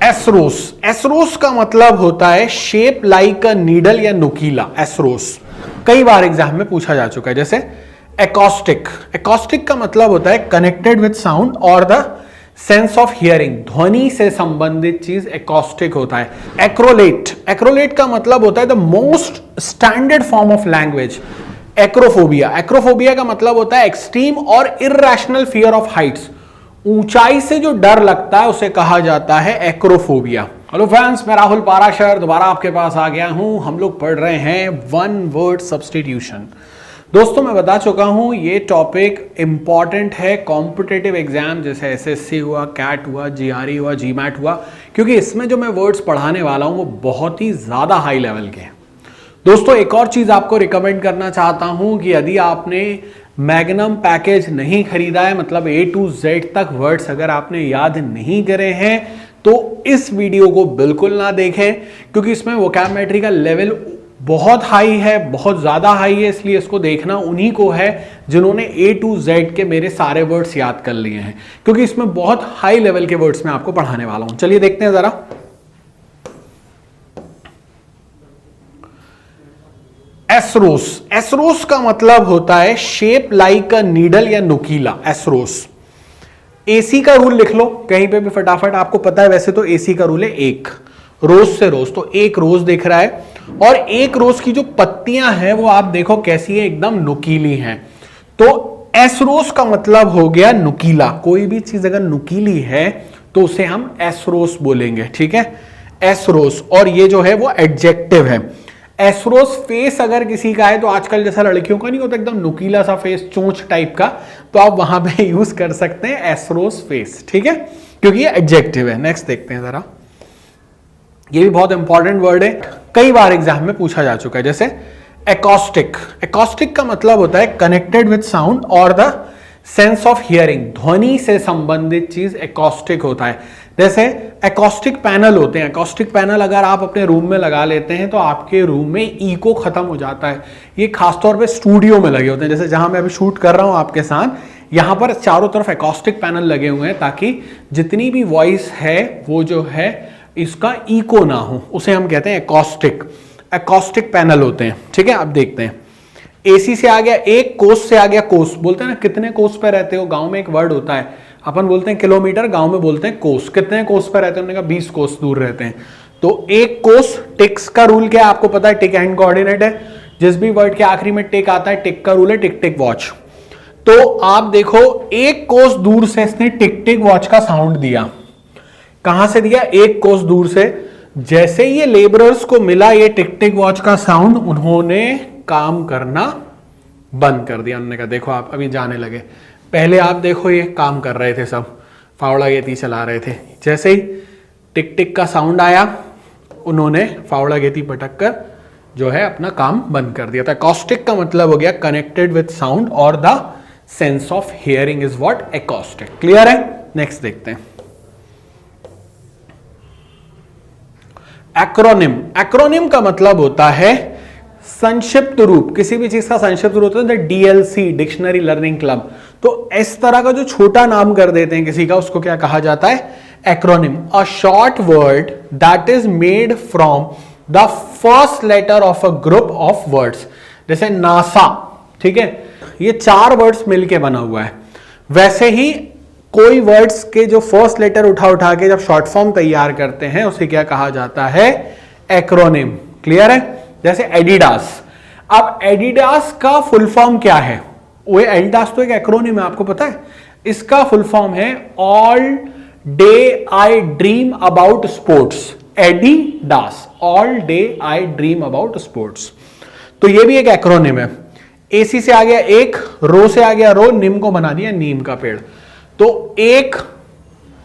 एसरोस। एसरोस का मतलब होता है शेप लाइक अ नीडल या नुकीला। एसरोस कई बार एग्जाम में पूछा जा चुका है। जैसे एकॉस्टिक। एकॉस्टिक का मतलब होता है कनेक्टेड विद साउंड और द सेंस ऑफ हियरिंग। ध्वनि से संबंधित चीज एकॉस्टिक होता है। एक्रोलेट। एक्रोलेट का मतलब होता है the most standard form of language. Acrophobia. Acrophobia का मतलब होता है एक्सट्रीम और इरैशनल फियर ऑफ हाइट्स। ऊंचाई से जो डर लगता है उसे कहा जाता है एक्रोफोबिया। हेलो फ्रेंड्स, मैं राहुल पाराशर दोबारा आपके पास आ गया हूं। हम लोग पढ़ रहे हैं वन वर्ड सब्स्टिट्यूशन। दोस्तों, मैं बता चुका हूं ये टॉपिक इंपॉर्टेंट है कॉम्पिटिटिव एग्जाम जैसे एसएससी हुआ, कैट हुआ, जीआरई हुआ, जीमैट हुआ, क्योंकि इसमें जो मैं वर्ड्स पढ़ाने वाला हूं वो बहुत ही ज्यादा हाई लेवल के हैं। दोस्तों, एक और चीज आपको रिकमेंड करना चाहता हूं कि यदि आपने मैग्नम पैकेज नहीं खरीदा है, मतलब A to Z तक वर्ड्स अगर आपने याद नहीं करे हैं, तो इस वीडियो को बिल्कुल ना देखें, क्योंकि इसमें वोकैबुलरी का लेवल बहुत हाई है, बहुत ज्यादा हाई है। इसलिए इसको देखना उन्हीं को है जिन्होंने A to Z के मेरे सारे वर्ड्स याद कर लिए हैं, क्योंकि इसमें बहुत हाई लेवल के वर्ड्स में आपको पढ़ाने वाला हूं। चलिए देखते हैं जरा। एसरोस। एसरोस का मतलब होता है शेप लाइक अ नीडल या नुकीला। एसरोस। एसी का रूल लिख लो कहीं पे भी फटाफट, आपको पता है वैसे तो एसी का रूल है एक रोज से रोज, तो एक रोज दिख रहा है और एक रोज की जो पत्तियां हैं वो आप देखो कैसी है, एकदम नुकीली हैं। तो एसरोस का मतलब हो गया नुकीला। कोई भी चीज अगर नुकीली है तो उसे हम एसरोस बोलेंगे, ठीक है, एसरोस। और ये जो है वो एडजेक्टिव है। एसरोस फेस अगर किसी का है तो आजकल जैसा लड़कियों का नहीं होता एकदम नुकीला सा फेस, चोंच टाइप का, तो आप वहां पे यूज कर सकते हैं एसरोस फेस, ठीक है, क्योंकि ये एडजेक्टिव है। नेक्स्ट देखते हैं जरा। ये भी बहुत इंपॉर्टेंट वर्ड है, कई बार एग्जाम में पूछा जा चुका है। जैसे एकॉस्टिक। एकॉस्टिक का मतलब होता है कनेक्टेड विद साउंड और द सेंस ऑफ हियरिंग। ध्वनि से संबंधित चीज एकॉस्टिक होता है। जैसे एकॉस्टिक पैनल होते हैं। एकॉस्टिक पैनल अगर आप अपने रूम में लगा लेते हैं तो आपके रूम में इको खत्म हो जाता है। ये खासतौर पे स्टूडियो में लगे होते हैं, जैसे जहां मैं अभी शूट कर रहा हूं आपके साथ, यहां पर चारों तरफ एकॉस्टिक पैनल लगे हुए हैं ताकि जितनी भी वॉइस है वो जो है इसका इको ना हो, उसे हम कहते हैं एकॉस्टिक। एकॉस्टिक पैनल होते हैं, ठीक है। अब देखते हैं। एसी से आ गया एक, कोस से आ गया कोस। बोलते हैं ना कितने कोस पे रहते हो, गांव में एक वर्ड होता है, अपन बोलते हैं किलोमीटर, गांव में बोलते हैं कोस। कितने कोस पे रहते हैं, उन्होंने कहा 20 कोस दूर रहते हैं। तो एक कोस। टिक्स का रूल क्या है आपको पता है, टिक एंड कोऑर्डिनेट है। जिस भी वर्ड के आखिरी में टिक आता है, टिक का रूल है टिक टिक वॉच। तो आप देखो एक कोस दूर से इसने टिक टिक वॉच का साउंड दिया। कहां से दिया, एक कोस दूर से। जैसे ये लेबरर्स को मिला ये टिक टिक वॉच का साउंड, उन्होंने काम करना बंद कर दिया। उन्होंने कहा देखो आप अभी जाने लगे, पहले आप देखो ये काम कर रहे थे, सब फावड़ा गेती चला रहे थे। जैसे ही टिक टिक का साउंड आया, उन्होंने फावड़ा गेती पटक कर जो है अपना काम बंद कर दिया था। एकॉस्टिक का मतलब हो गया कनेक्टेड विद साउंड और the sense of hearing is what acoustic. Clear है। नेक्स्ट देखते हैं। एक्रोनिम। एक्रोनिम का मतलब होता है संक्षिप्त रूप। किसी भी चीज का संक्षिप्त रूप होता है, डीएलसी, डिक्शनरी लर्निंग क्लब। तो इस तरह का जो छोटा नाम कर देते हैं किसी का, उसको क्या कहा जाता है, acronym. A short word that is made from the first letter of a group of words. जैसे नासा, ठीक है, ये 4 वर्ड्स मिलके बना हुआ है। वैसे ही कोई वर्ड्स के जो फर्स्ट लेटर उठा के जब शॉर्ट फॉर्म तैयार करते हैं उसे क्या कहा जाता है, एक्रोनिम। क्लियर है। जैसे एडिडास। अब एडिडास का फुल फॉर्म क्या है, वो एडिडास तो एक एक्रोनिम है, आपको पता है। इसका फुल फॉर्म है all day I dream about sports. Adidas, all day I dream about sports. तो ये भी एक एक्रोनिम है। एसी से आ गया एक, रो से आ गया रो, निम को बना दिया नीम का पेड़। तो एक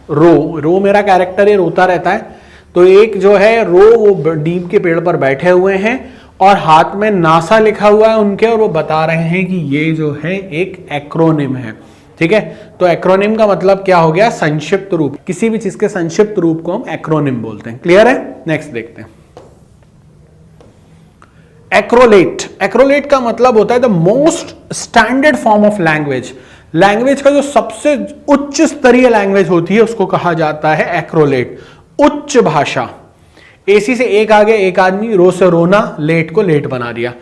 रो मेरा कैरेक्टर है, रोता रहता है। तो एक जो है रो, वो नीम के पेड़ पर बैठे हुए हैं और हाथ में नासा लिखा हुआ है उनके, और वो बता रहे हैं कि ये जो है एक एक्रोनिम है, ठीक है। तो एक्रोनिम का मतलब क्या हो गया, संक्षिप्त रूप। किसी भी चीज के संक्षिप्त रूप को हम एक्रोनिम बोलते हैं। क्लियर है। नेक्स्ट देखते हैं। एक्रोलेट। एक्रोलेट का मतलब होता है the most standard form of language. Language का जो सबसे उच्च स्तरीय लैंग्वेज होती है उसको कहा जाता है एक्रोलेट। उच्च भाषा, एसी से एक आगे एक आदमी, रो से रोना, लेट को लेट बना दिया।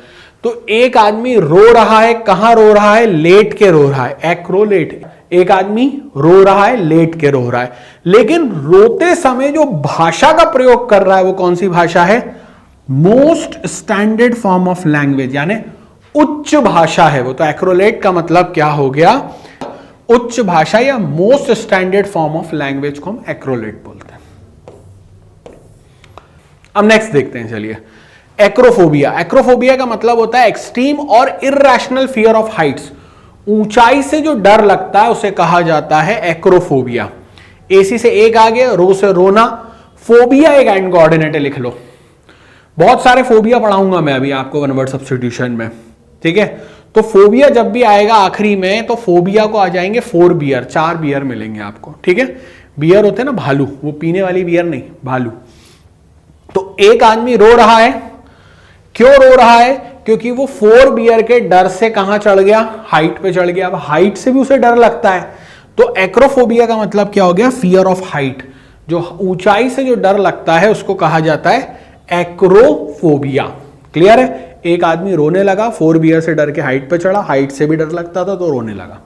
तो एक आदमी रो रहा है, कहां रो रहा है? लेट के रो रहा है, एक्रोलेट। एक आदमी रो रहा है, लेट के रो रहा है, लेकिन रोते समय जो भाषा का प्रयोग कर रहा है वो कौन सी भाषा है? Most standard form of language, यानी उच्च भाषा है वो। तो एक्रोलेट का मतलब क्या हो गया? उच्च भाषा या most standard form of language को हम एक्रोलेट बोलते हैं। अब नेक्स्ट देखते हैं, चलिए। एक्रोफोबिया। एक्रोफोबिया का मतलब होता है एक्सट्रीम और इरैशनल फियर ऑफ हाइट्स। ऊंचाई से जो डर लगता है उसे कहा जाता है एक्रोफोबिया। एसी से एक आगे, रो से रोना। फोबिया एक एंड कोऑर्डिनेट है, लिख लो। बहुत सारे फोबिया पढ़ाऊंगा मैं अभी आपको वन वर्ड सब्स्टिट्यूशन में, ठीक है। तो फोबिया जब भी आएगा आखिरी में, तो फोबिया को आ जाएंगे 4 बियर, 4 बियर मिलेंगे आपको, ठीक है। बियर होते हैं ना भालू, वो पीने वाली बियर नहीं, भालू। तो एक आदमी रो रहा है, क्यों रो रहा है? क्योंकि वो 4 बियर के डर से कहां चढ़ गया? हाइट पे चढ़ गया। अब हाइट से भी उसे डर लगता है, तो एक्रोफोबिया का मतलब क्या हो गया? Fear of height. जो ऊंचाई से जो डर लगता है उसको कहा जाता है एक्रोफोबिया। क्लियर है? एक आदमी रोने लगा, 4 बियर से डर के हाइट पे चढ़ा, हाइट से भी डर लगता था तो रोने लगा।